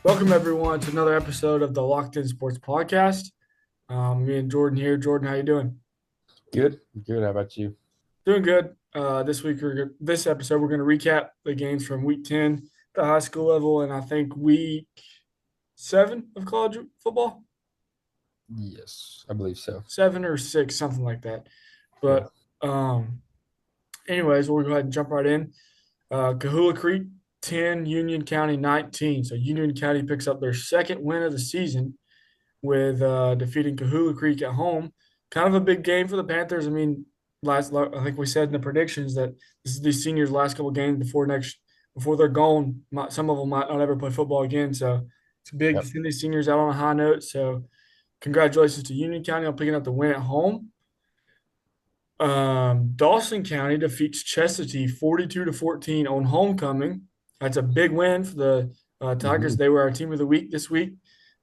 Welcome everyone to another episode of the Locked In Sports Podcast. Me and Jordan here. Jordan, how you doing? Good, good. How about you? Doing good. This episode we're going to recap the games from Week 10, the high school level, and I think Week 7 of college football, Yes, I believe so. 7 or 6, something like that. Yeah. But anyways, we'll go ahead and jump right in. Kahula Creek 10, Union County 19. So Union County picks up their second win of the season with defeating Kahula Creek at home. Kind of a big game for the Panthers. I mean, I think we said in the predictions that this is these seniors' last couple games before they're gone. Some of them might not ever play football again. So it's big to Yep. send these seniors out on a high note. So congratulations to Union County on picking up the win at home. Dawson County defeats Chestatee 42-14 on homecoming. That's a big win for the Tigers. Mhm. They were our team of the week this week.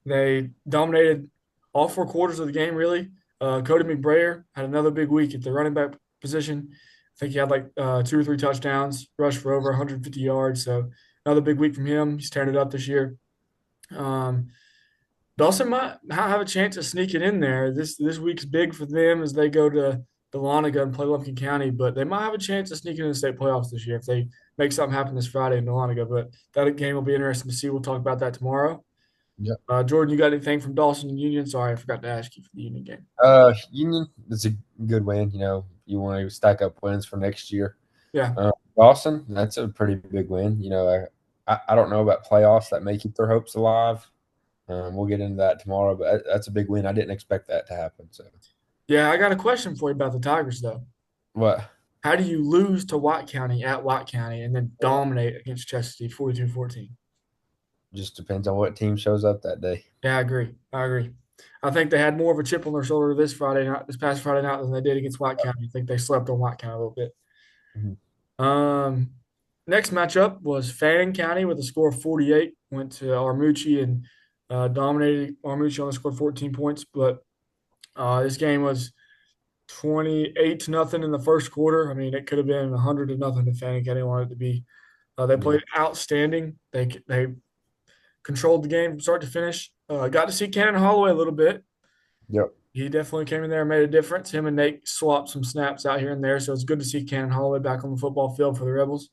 They dominated all 4 quarters of the game, really. Cody McBrayer had another big week at the running back position. I think he had like 2 or 3 touchdowns, rushed for over 150 yards. So another big week from him. He's tearing it up this year. Um, Dawson might have a chance of sneaking in there. This week's big for them as they go to Dahlonega and play Lumpkin County, but they might have a chance of sneaking in the state playoffs this year if they make something happen this Friday in Dahlonega. But that game will be interesting to see. We'll talk about that tomorrow. Yep. Jordan, you got anything from Dawson and Union? Sorry, I forgot to ask you for the Union game. Union is a good win. You want to stack up wins for next year. Yeah, Dawson, that's a pretty big win. I don't know about playoffs that may keep their hopes alive. We'll get into that tomorrow, but that's a big win. I didn't expect that to happen. So, yeah. I got a question for you about the Tigers, though. what? How do you lose to White County at White County and then dominate against Chestatee 42-14? Just depends on what team shows up that day. Yeah, I agree. I agree. I think they had more of a chip on their shoulder this past Friday night than they did against White County. I think they slept on White County a little bit. Mhm. Um, Next matchup was Fannin County with a score of 48. Went to Armucci and dominated Armucci on the score of 14 points. But this game was 28-0 in the first quarter. I mean, it could have been 100-0 if Fannin County wanted it to be. They Yeah. played outstanding. They controlled the game from start to finish. Got to see Cannon Holloway a little bit. Yep. He definitely came in there and made a difference. Him and Nate swapped some snaps out here and there, so it's good to see Cannon Holloway back on the football field for the Rebels.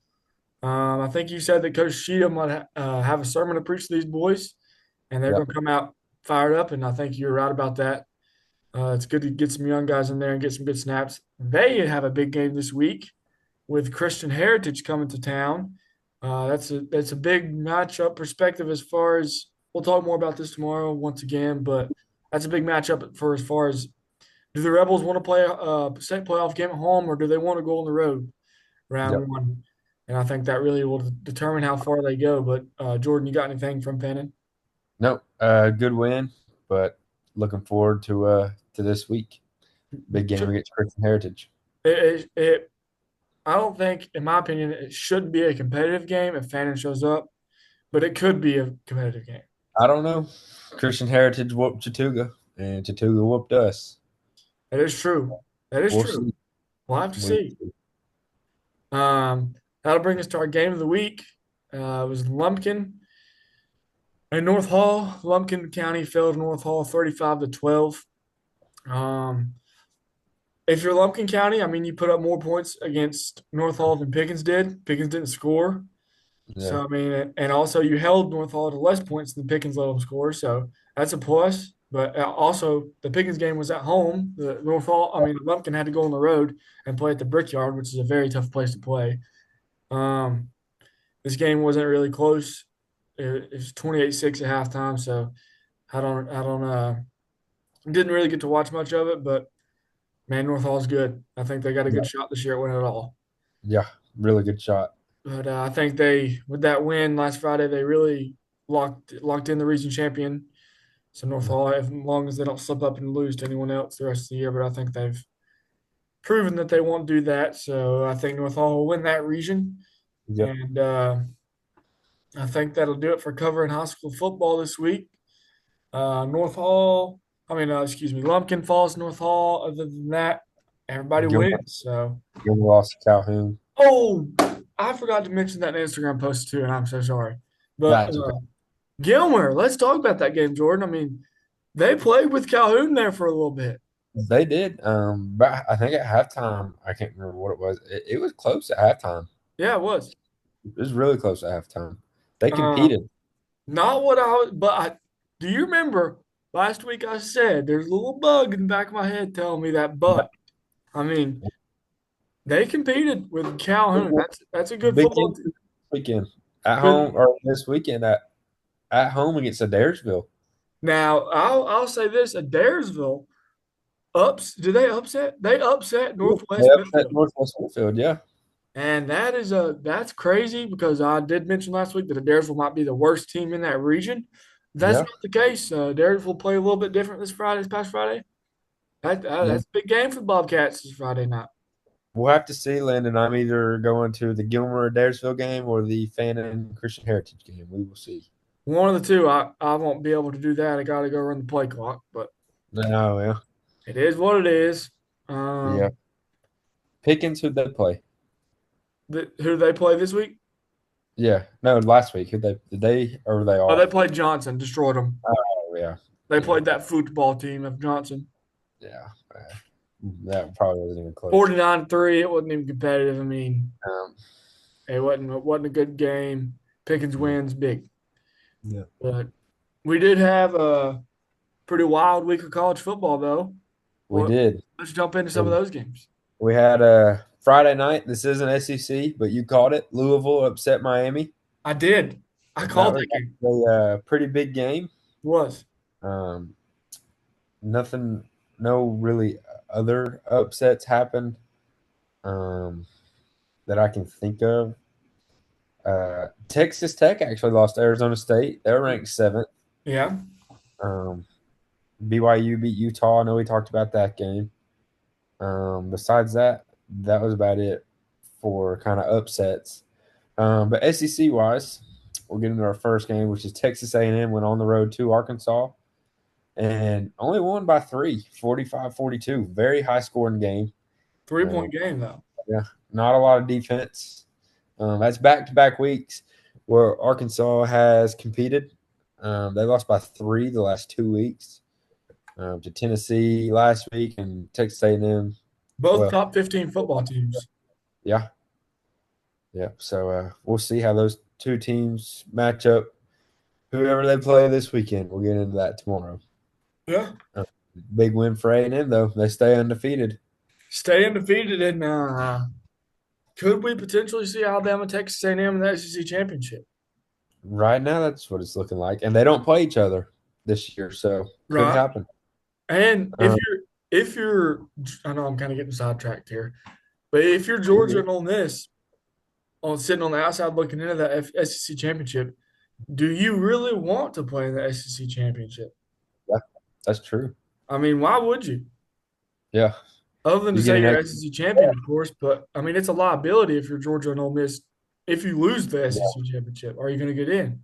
I think you said that Coach Cheatham might have a sermon to preach to these boys, and they're going Yep. to come out fired up, and I think you're right about that. It's good to get some young guys in there and get some good snaps. They have a big game this week with Christian Heritage coming to town. That's a big matchup perspective as far as we'll talk more about this tomorrow once again, but that's a big matchup for as far as do the Rebels want to play a state playoff game at home or do they want to go on the road round Yep. one? And I think that really will determine how far they go. But Jordan, you got anything from Pennon? No, good win, but looking forward to this week. Big game against Christian Heritage. It, I don't think, in my opinion, it should be a competitive game if Fannin shows up, but it could be a competitive game. I don't know. Christian Heritage whooped Chattooga, and Chattooga whooped us. That is true. That is We'll true. see. We'll have to We, see. That'll bring us to our game of the week. It was Lumpkin and North Hall. Lumpkin County fell to North Hall 35-12. Um, if you're Lumpkin County, I mean, you put up more points against North Hall than Pickens did. Pickens didn't score. yeah, So, I mean, and also you held North Hall to less points than Pickens let them score. So that's a plus. But also, the Pickens game was at home. Lumpkin had to go on the road and play at the Brickyard, which is a very tough place to play. Um, this game wasn't really close. It was 28-6 at halftime. So I don't didn't really get to watch much of it, but man, North Hall's good. I think they got a yeah, good shot this year at winning it all. yeah. Really good shot. But I think with that win last Friday, they really locked in the region champion. So North Yeah, Hall, as long as they don't slip up and lose to anyone else the rest of the year, but I think they've proven that they won't do that. So I think North Hall will win that region, yep. and I think that'll do it for covering high school football this week. North Hall, excuse me, Lumpkin falls North Hall. Other than that, everybody Gilmer, wins. So, Gilmer lost to Calhoun. oh, I forgot to mention that in the Instagram post too, and I'm so sorry. But That's okay. Gilmer, let's talk about that game, Jordan. I mean, they played with Calhoun there for a little bit. They did. But I think at halftime, I can't remember what it was. It was close at halftime. Yeah, it was. It was really close at halftime. They Um, competed. Not what I was, but do you remember last week I said there's a little bug in the back of my head telling me that, but I mean, they competed with Calhoun. That's a good Big football game team. this weekend at Good. home, or this weekend at home against Adairsville. Now, I'll say this: Adairsville ups. Did they upset? They upset They Northwest upset Midfield, Northwest Smithfield. Yeah, and that's crazy because I did mention last week that Adairsville might be the worst team in that region. That's yeah. not the case. Adairsville play a little bit different this past Friday. Yeah. That's a big game for the Bobcats this Friday night. We'll have to see, Landon. I'm either going to the Gilmer Adairsville game or the Fannin Christian Heritage game. We will see. One of the two, I won't be able to do that. I got to go run the play clock, but No, yeah. it is what it is. Yeah. Um, Pickens, who'd they play? who do they play this week? Yeah. No, last week. Who'd they did they or were they Oh, they off? played Johnson, destroyed them. Oh yeah. They Yeah. played that football team of Johnson. Yeah. That probably wasn't even close. 49-3. It wasn't even competitive. I mean, Um, it wasn't a good game. Pickens wins big. yeah. But we did have a pretty wild week of college football, though. We Well, did. let's jump into some of We those games. we had a Friday night. This isn't SEC, but you called it. Louisville upset Miami. I did. I That called was that game. a pretty big game. Was. Um, nothing, no really other upsets happened um, that I can think of. Texas Tech actually lost to Arizona State. They're ranked seventh. Yeah. Um, BYU beat Utah. I know we talked about that game. Besides that, that was about it for kind of upsets. But SEC wise, we'll get into our first game, which is Texas A&M went on the road to Arkansas and only won by 3, 45-42. Very high scoring game. Three Um, point game, though. yeah, not a lot of defense. That's back to back weeks where Arkansas has competed. They lost by 3 the last 2 weeks to Tennessee last week and Texas A&M. Both Well, top 15 football teams. yeah, yeah. So we'll see how those two teams match up. Whoever they play this weekend, we'll get into that tomorrow. Yeah. Uh, Big win for A&M though; they stay undefeated. Stay undefeated, and could we potentially see Alabama, Texas A&M in the SEC championship? Right now, that's what it's looking like, and they don't play each other this year, so could Right. happen. And Um, if you're, I know I'm kind of getting sidetracked here, but if you're Georgia and Ole Miss on sitting on the outside looking into that SEC championship, do you really want to play in the SEC championship? yeah, that's true. I mean, why would you? Yeah, Other than to you get say an you're extra. SEC champion, of course, but I mean, it's a liability if you're Georgia and Ole Miss. If you lose the Yeah, SEC championship, are you going to get in?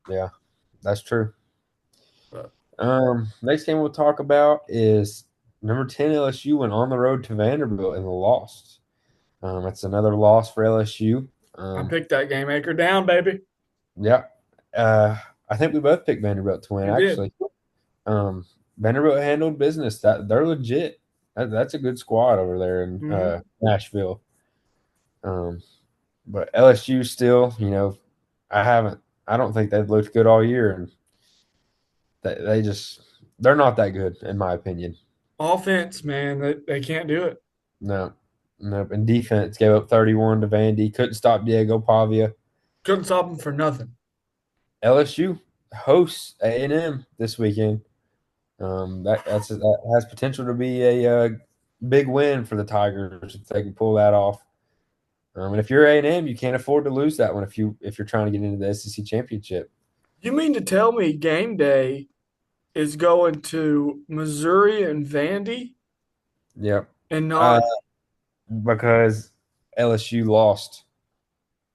yeah, that's true. But Next game we'll talk about is number 10 LSU went on the road to Vanderbilt and lost. That's another loss for LSU. I Um, picked that game anchor down, baby. yeah, I think we both picked Vanderbilt to win. We did. Actually, Vanderbilt handled business. That they're legit. That's a good squad over there in Hmm. Nashville. Um, but LSU still, I haven't. I don't think they've looked good all year, and they just they're not that good in my opinion. Offense, man, they can't do it. No, nope. And defense gave up 31 to Vandy. Couldn't stop Diego Pavia. Couldn't stop them for nothing. LSU hosts A&M this weekend. That has potential to be a big win for the Tigers if they can pull that off. And if you're A&M, you can't afford to lose that one if you're trying to get into the SEC championship. You mean to tell me game day is going to Missouri and Vandy Yep. and Uh, not because LSU lost.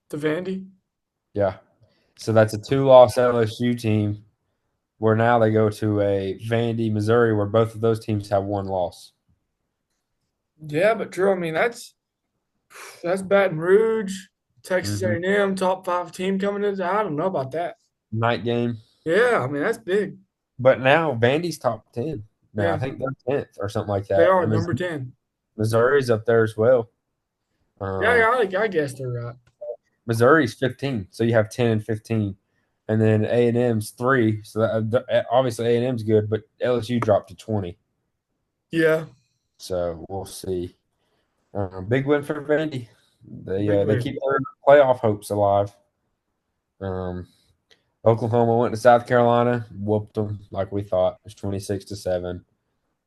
to Vandy? Yeah. So that's a two-loss LSU team where now they go to a Vandy, Missouri, where both of those teams have one loss. Yeah, but true. I mean, that's Baton Rouge, Texas Hmm. A&M, top five team coming in. I don't know about that. Night game. Yeah, I mean that's big. But now Vandy's top 10. Now I Yeah, think they're 10th or something like they that. are And number 10. Missouri's up there as well. Yeah, Um, yeah, I guess they're right. Missouri's 15, so you have 10 and 15, and then A&M's 3. So obviously A&M's good, but LSU dropped to 20. Yeah, So we'll see. Big win for Vandy. big They win. keep their playoff hopes alive. Um, Oklahoma went to South Carolina, whooped them like we thought. It was 26-7.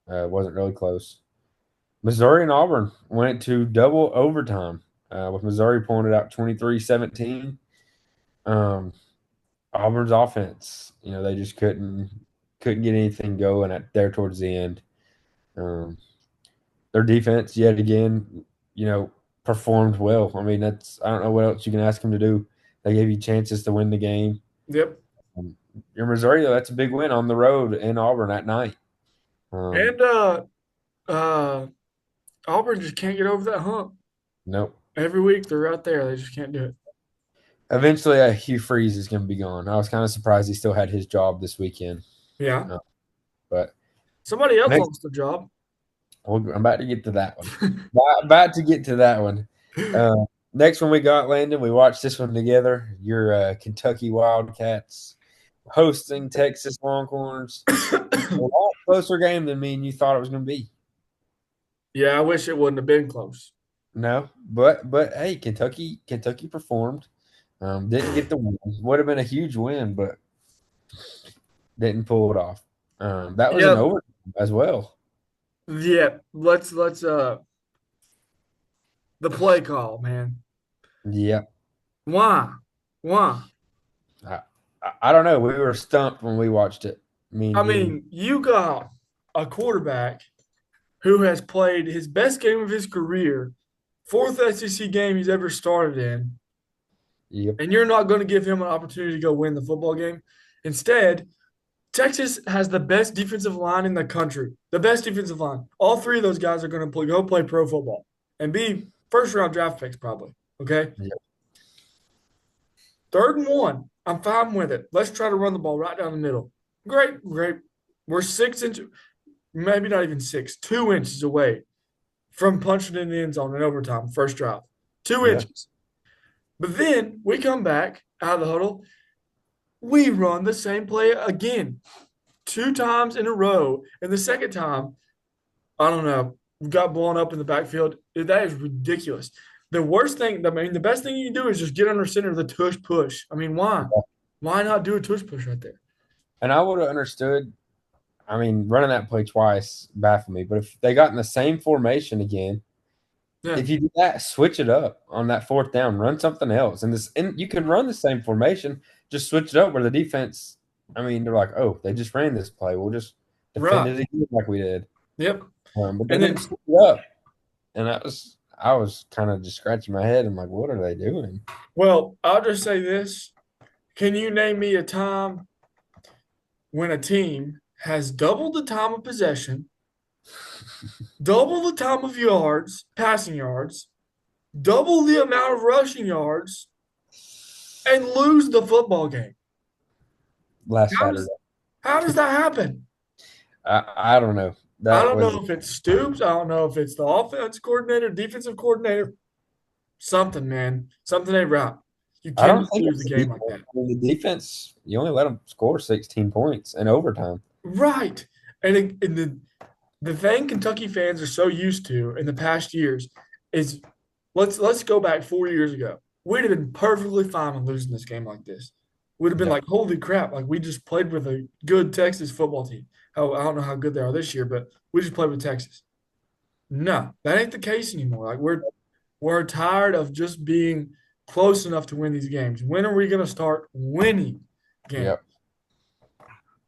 Wasn't really close. Missouri and Auburn went to double overtime, with Missouri pulling it out 23-17. Um, Auburn's offense, they just couldn't get anything going at there towards the end. Um, their defense, yet again, you know, performed well. I mean, I don't know what else you can ask them to do. They gave you chances to win the game. Yep. Your Missouri, though, that's a big win on the road in Auburn at night. Um, And uh Auburn just can't get over that hump. nope. Every week they're right there. They just can't do it. Eventually, Hugh Freeze is going to be gone. I was kind of surprised he still had his job this weekend. Yeah. Uh, but Somebody else next, lost their job. I'm about to get to that one. About to get to that one. Next one we got, Landon. We watched this one together. Your Kentucky Wildcats hosting Texas Longhorns. A lot closer game than me and you thought it was going to be. Yeah, I wish it wouldn't have been close. No, but hey, Kentucky performed. Didn't get the win. Would have been a huge win, but didn't pull it off. That was an Yeah, overtime as well. yeah. Let's the play call, man. Yeah, Why? Why? I, I don't know. We were stumped when we watched it. Me I and you. mean, you got a quarterback who has played his best game of his career, fourth SEC game he's ever started in, Yep. and you're not going to give him an opportunity to go win the football game. Instead, Texas has the best defensive line in the country. The best defensive line. All three of those guys are going to go play pro football and be first round draft picks probably. Okay. Yep. 3rd and 1. I'm fine with it. Let's try to run the ball right down the middle. Great, great. We're 6 inches, maybe not even six, 2 inches away from punching in the end zone in overtime, first drive. Two Yeah. inches. But then we come back out of the huddle. We run the same play again, 2 times in a row. And the second time, I don't know, got blown up in the backfield. That is ridiculous. The worst thing, I mean, the best thing you can do is just get under center of the tush push. I mean, why? Why not do a tush push right there? And I would have understood. I mean, running that play twice baffled me. But if they got in the same formation again, Yeah. if you do that, switch it up on that fourth down, run something else. And you can run the same formation, just switch it up where the defense. I mean, they're like, oh, they just ran this play. We'll just defend Right. it again like we did. Yep. But they And didn't then, switch it up, and I was kind of just scratching my head. I'm like, what are they doing? well, I'll just say this. Can you name me a time when a team has doubled the time of possession, double the time of yards, passing yards, double the amount of rushing yards, and lose the football game? Last How Saturday, does how does that happen? I don't know. I That don't was know if it's Stoops. I don't know if it's the offense coordinator, defensive coordinator. Something, man. Something ain't right. You I don't cannot think lose it's the the game like defense. that. I mean, the defense, you only let them score 16 points in overtime. Right. And the thing Kentucky fans are so used to in the past years is let's go back 4 years ago. We'd have been perfectly fine with losing this game like this. We'd have been Yep. like, holy crap, like we just played with a good Texas football team. Oh, I don't know how good they are this year, but we just played with Texas. No, that ain't the case anymore. Like we're tired of just being close enough to win these games. When are we gonna start winning games? Yep.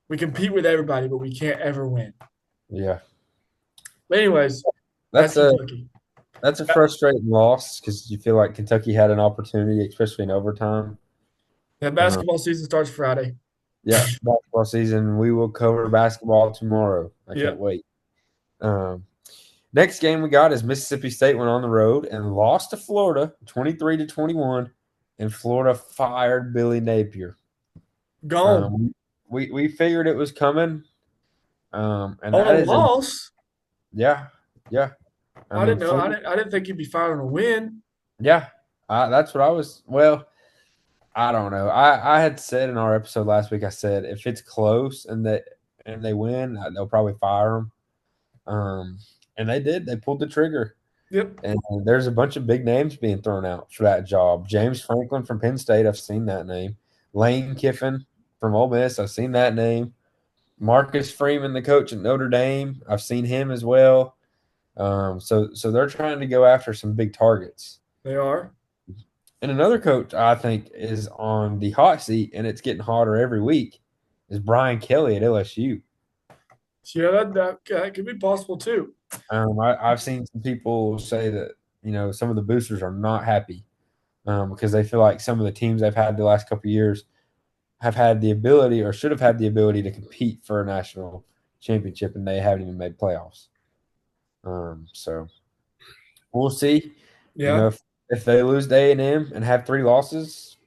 We compete with everybody, but we can't ever win. Yeah. But anyways, that's That's a Kentucky. that's a frustrating loss because you feel like Kentucky had an opportunity, especially in overtime. That Uh, basketball season starts Friday. yeah, basketball season. We will cover basketball tomorrow. I can't Yep. wait. Um, Next game we got is Mississippi State went on the road and lost to Florida 23-21, and Florida fired Billy Napier. Gone. we figured it was coming, and On a that is a loss, yeah, yeah. I I mean, didn't know. Florida, I didn't think you'd be fine on a win. yeah. That's what I was. Well, I don't know. I had said in our episode last week. I said if it's close and they win, they'll probably fire him. And they did. They pulled the trigger. Yep. And there's a bunch of big names being thrown out for that job. James Franklin from Penn State, I've seen that name. Lane Kiffin from Ole Miss, I've seen that name. Marcus Freeman, the coach at Notre Dame, I've seen him as well. So they're trying to go after some big targets. They are. And another coach I think is on the hot seat, and it's getting hotter every week, is Brian Kelly at LSU. So, yeah, that could be possible too. I've seen some people say that some of the boosters are not happy because they feel like some of the teams they've had the last couple of years have had the ability or should have had the ability to compete for a national championship, and they haven't even made playoffs. So we'll see. Yeah. If they lose to A&M and have 3 losses,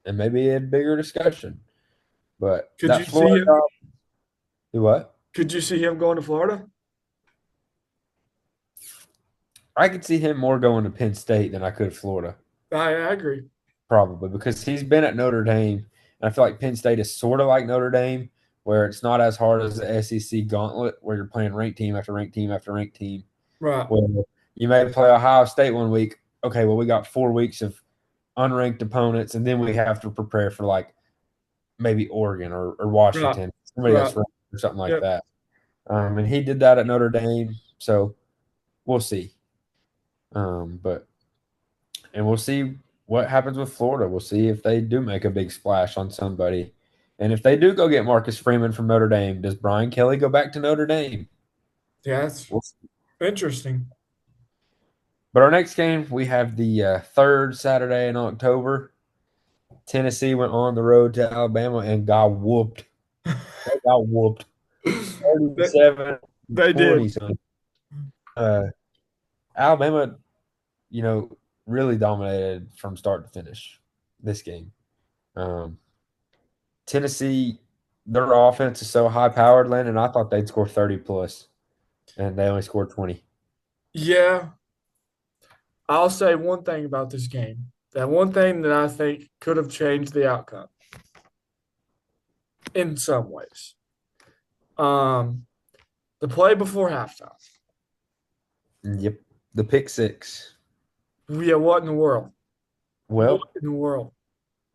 it may be a bigger discussion. But Could that you see Florida him? job, do what? Could you see him going to Florida? I could see him more going to Penn State than I could Florida, I agree. probably, because he's been at Notre Dame, and I feel like Penn State is sort of like Notre Dame, where it's not as hard as the SEC gauntlet, where you're playing ranked team after ranked team after ranked team. Right. Where you may play Ohio State one week. Okay, well, we got 4 weeks of unranked opponents, and then we have to prepare for like maybe Oregon or Right. Washington, somebody that's Right. ranked or something like Yep. that. And he did that at Notre Dame, so we'll see. But and we'll see what happens with Florida. We'll see if they do make a big splash on somebody, and if they do go get Marcus Freeman from Notre Dame, does Brian Kelly go back to Notre Dame? Yeah, that's We'll see. interesting. But our next game, we have the third Saturday in October. Tennessee went on the road to Alabama and got whooped. They got whooped. They, 37 they 20. did. Son. Uh, Alabama, really dominated from start to finish this game. Um, Tennessee, their offense is so high powered, Landon. I thought they'd score 30 plus, and they only scored 20. Yeah. I'll say one thing about this game. That one thing that I think could have changed the outcome in some ways. Um, the play before halftime. Yep. The pick six. Yeah, what in the world? What Well, in the world?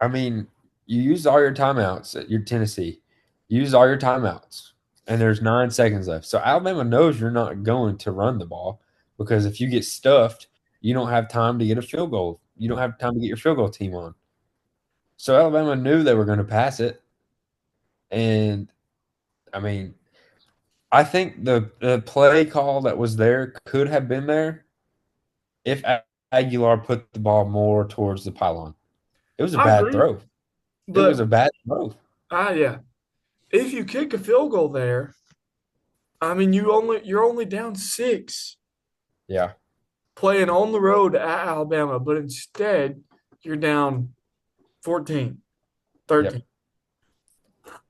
I mean, you used all your timeouts at your Tennessee. You used all your timeouts, and there's 9 seconds left. So Alabama knows you're not going to run the ball because if you get stuffed, you don't have time to get a field goal. You don't have time to get your field goal team on. So Alabama knew they were going to pass it, and I mean, I think the play call that was there could have been there if Aguilar put the ball more towards the pylon. It was a I bad agree, throw. It was but a bad throw. yeah, if you kick a field goal there, I mean you're only down six Yeah. playing on the road at Alabama, but instead you're down 14, Yep. 13.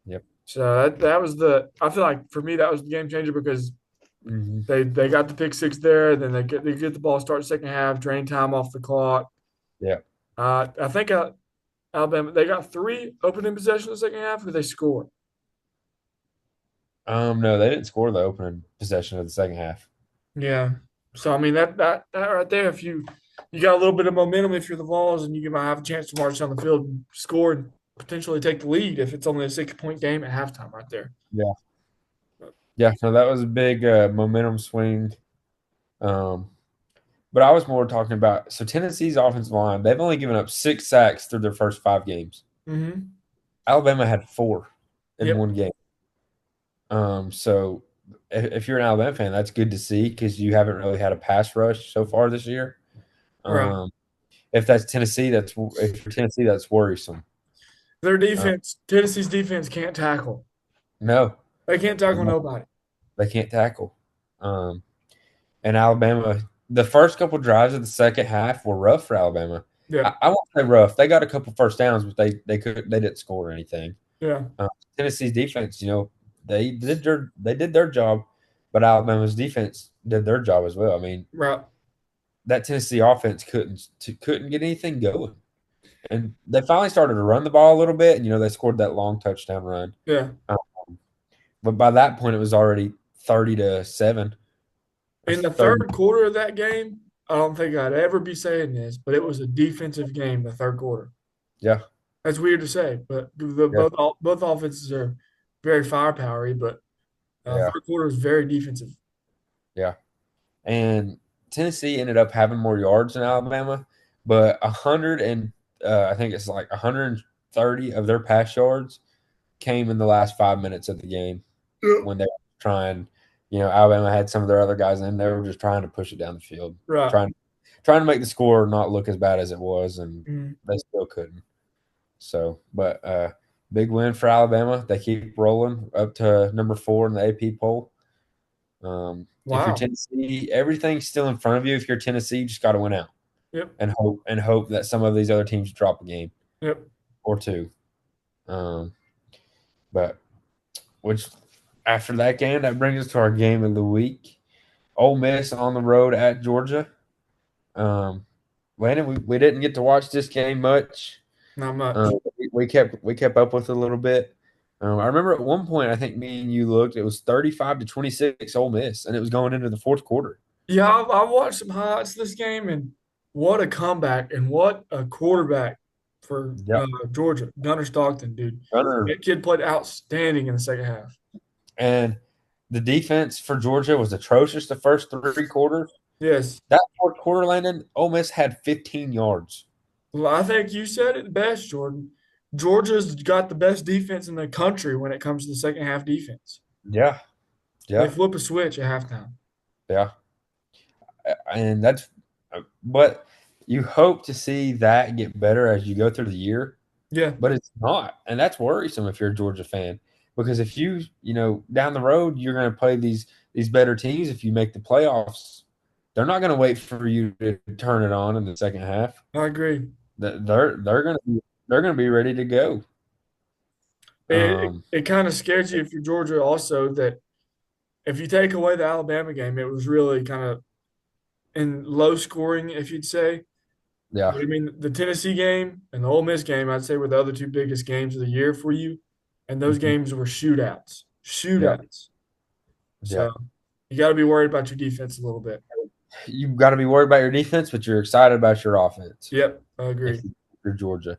Yep. So that was I feel like for me that was the game changer because Hmm. they got the pick six there, then they get the ball start second half, drain time off the clock. Yeah. I think Alabama they got three opening possessions in the second half, or they scored. No, they didn't score the opening possession of the second half. Yeah. So I mean that right there, if you got a little bit of momentum if you're the Vols and you might have a chance to march down the field and score and potentially take the lead if it's only a 6 point game at halftime right there. Yeah. Yeah. So that was a big momentum swing. Um, but I was more talking about Tennessee's offensive line. They've only given up 6 sacks through their first 5 games. Mm-hmm. Alabama had 4 in Yep. one game. So if you're an Alabama fan, that's good to see because you haven't really had a pass rush so far this year. Right. Um, if that's Tennessee, if you're Tennessee, that's worrisome. Their Uh, defense, Tennessee's defense can't tackle. no, They can't tackle nobody. they can't tackle. Um, and Alabama, the first couple drives of the second half were rough for Alabama. Yep. I won't say rough. They got a couple first downs, but they didn't score anything. Yeah. Uh, Tennessee's defense, they did their job, but Alabama's defense did their job as well. I mean, Right. that Tennessee offense couldn't get anything going, and they finally started to run the ball a little bit, and they scored that long touchdown run. Yeah. Um, but by that point, it was already 30-7 or In the 30. third quarter of that game, I don't think I'd ever be saying this, but it was a defensive game, the third quarter. Yeah, That's weird to say, but yeah, both offenses are very firepowery, but yeah, third quarter is very defensive. yeah. And Tennessee ended up having more yards than Alabama, but I think it's like 130 of their pass yards came in the last 5 minutes of the game Yeah. when they were trying. Alabama had some of their other guys in. They were just trying to push it down the field, Right. trying to make the score not look as bad as it was, and Mm. they still couldn't. So, but big win for Alabama. They keep rolling up to number 4 in the AP poll. If you're Wow. Tennessee, everything's still in front of you. If you're Tennessee, you just got to win out Yep. and hope that some of these other teams drop a game Yep. or two. Um, but which after that game, that brings us to our game of the week. Ole Miss on the road at Georgia. Um, Landon, we didn't get to watch this game much. Not much. We kept up with it a little bit. I remember at one point, I think me and you looked. It was 35-26 Ole Miss, and it was going into the fourth quarter. Yeah, I watched some highlights of this game, and what a comeback and what a quarterback for Yep. Georgia, Gunnar Stockton, dude. Gunner That kid played outstanding in the second half. and the defense for Georgia was atrocious the first three quarters. Yes. That fourth quarter, Landon, Ole Miss had 15 yards. Well, I think you said it best, Jordan. Georgia's got the best defense in the country when it comes to the second half defense. Yeah, They yeah, flip a switch at halftime. yeah. And but you hope to see that get better as you go through the year, Yeah, but it's not. And that's worrisome if you're a Georgia fan. Because if down the road, you're going to play these better teams. If you make the playoffs, they're not going to wait for you to turn it on in the second half. I agree. They're going to be ready to go. It kind of scares you if you're Georgia also that if you take away the Alabama game, it was really kind of in low scoring, if you'd say. Yeah, But I mean, the Tennessee game and the Ole Miss game, I'd say were the other two biggest games of the year for you. And those mhm, games were shootouts. yeah, Shootouts. yeah. So you got to be worried about your defense a little bit. You've got to be worried about your defense, but you're excited about your offense. Yep, I If agree. you're Georgia.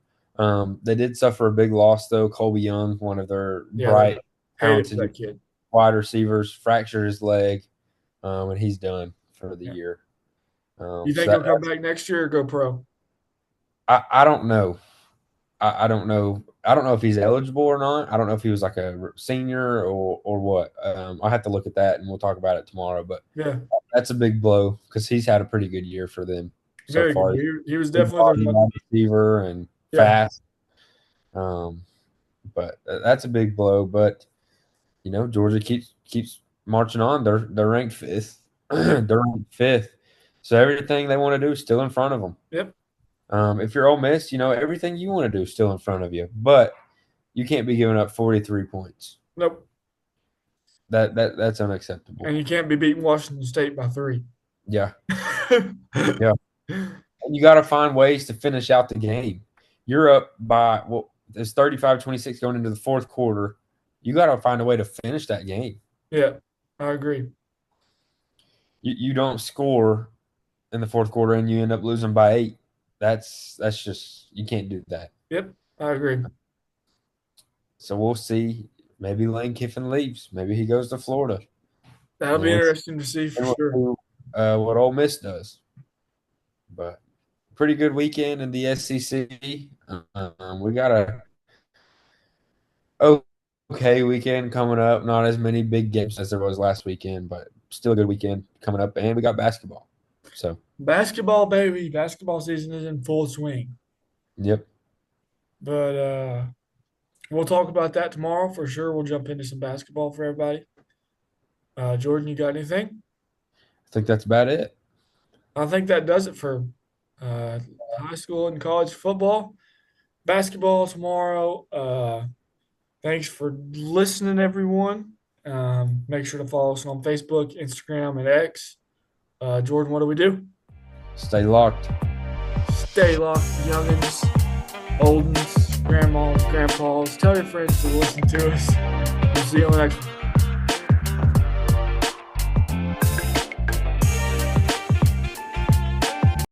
They did suffer a big loss though. Colby Young, one of their Yeah, they bright, hated talented that kid. wide receivers, fractured his leg, and he's done for the Yeah. year. You So think he'll come back next year or go pro? I don't know. I don't know. I don't know if he's eligible or not. I don't know if he was like a senior or what. I'll have to look at that and we'll talk about it tomorrow. But Yeah, that's a big blow because he's had a pretty good year for them so very good. far. He was Big definitely body the wide receiver and yeah. fast. Um, but that's a big blow. But Georgia keeps marching on. They're ranked fifth. They're ranked fifth. So everything they want to do is still in front of them. Yep. If you're Ole Miss, everything you want to do is still in front of you. But you can't be giving up 43 points. Nope. That's unacceptable. And you can't be beating Washington State by 3. Yeah, yeah. And you got to find ways to finish out the game. You're up by it's 35-26 going into the fourth quarter. You got to find a way to finish that game. Yeah, I agree. You don't score in the fourth quarter and you end up losing by 8. That's just you can't do that. Yep, I agree. So we'll see. Maybe Lane Kiffin leaves. Maybe he goes to Florida. That'll And be we'll interesting to see for sure. see what Ole Miss does. But pretty good weekend in the SEC. We got a okay weekend coming up. Not as many big games as there was last weekend, but still a good weekend coming up. And we got basketball. So, Basketball, baby. Basketball season is in full swing. yep. But we'll talk about that tomorrow for sure. We'll jump into some basketball for everybody. Jordan, you got anything? I think that's about it. I think that does it for uh, high school and college football. Basketball tomorrow. Thanks for listening, everyone. Make sure to follow us on Facebook, Instagram, and X. Jordan, what do we do? Stay locked. Stay locked, youngins, oldens, grandmas, grandpas. Tell your friends to listen to us. We'll see you on the next one.